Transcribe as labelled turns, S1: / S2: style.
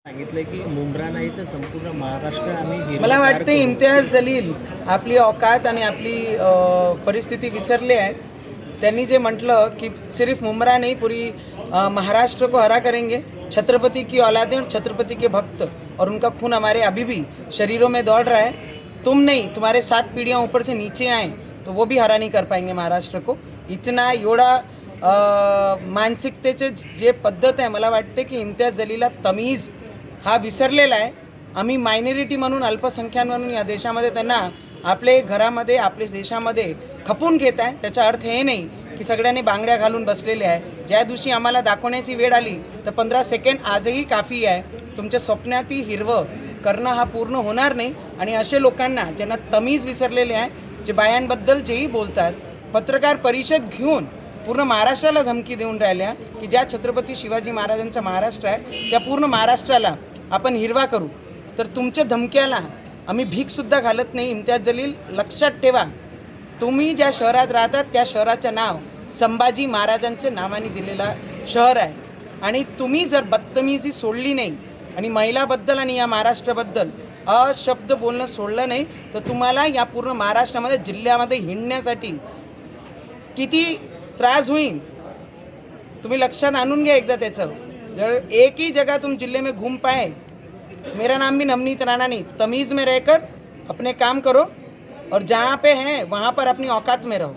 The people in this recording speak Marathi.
S1: सांगितलं की मुंब्रा नाही तर संपूर्ण महाराष्ट्र आम्ही हिरवं
S2: मला
S1: तयार
S2: वाटते
S1: करू.
S2: इम्तियाज जलील आपली औकात आणि आपली परिस्थिती विसरले आहे. त्यांनी जे म्हटलं की सिर्फ मुंब्रा नहीं पूरी महाराष्ट्र को हरा करेंगे, छत्रपति की औलादें और छत्रपति के भक्त और उनका खून हमारे अभी भी शरीरों में दौड़ रहा है. तुम नहीं, तुम्हारे 7 पीढ़ियाँ ऊपर से नीचे आए तो वो भी हरा नहीं कर पाएंगे महाराष्ट्र को. इतना एवढा मानसिकतेचे जे पद्धत आहे, मला वाटते की इम्तियाज जलीलला तमीज हा विसरलेला आहे. आम्ही मायनॉरिटी म्हणून, अल्पसंख्याक म्हणून या देशामध्ये त्यांना आपले घरामध्ये, आपल्या देशामध्ये खपून घेत आहे. त्याचा अर्थ हे नाही की सगळ्यांनी बांगड्या घालून बसलेले आहे. ज्या दिवशी आम्हाला दाखवण्याची वेळ आली तर 15 सेकंड आजही काफी आहे. तुमच्या स्वप्नातही हिरवं करणं हा पूर्ण होणार नाही. आणि असे लोकांना ज्यांना तमीज विसरलेले आहे, जे बायांबद्दल जेही बोलतात, पत्रकार परिषद घेऊन पूर्ण महाराष्ट्राला धमकी देऊन राहिल्या की ज्या छत्रपती शिवाजी महाराजांचा महाराष्ट्र आहे त्या पूर्ण महाराष्ट्राला आपण हिरवा करू, तर तुमच्या धमक्याला आम्ही भीकसुद्धा घालत नाही. इम्तियाज जलील, लक्षात ठेवा, तुम्ही ज्या शहरात राहतात त्या शहराचं नाव संभाजी महाराजांच्या नावाने दिलेला शहर आहे. आणि तुम्ही जर बदतमीजी सोडली नाही आणि महिलाबद्दल आणि या महाराष्ट्राबद्दल अशब्द बोलणं सोडलं नाही तर तुम्हाला या पूर्ण महाराष्ट्रामध्ये, जिल्ह्यामध्ये हिंडण्यासाठी किती त्रास होईल तुम्ही लक्षात आणून घ्या एकदा त्याचं. जर एक ही जगह तुम जिले में घूम पाए, मेरा नाम भी नवनीत राणा नहीं, तमीज़ में रहकर अपने काम करो और जहाँ पे हैं वहाँ पर अपनी औकात में रहो.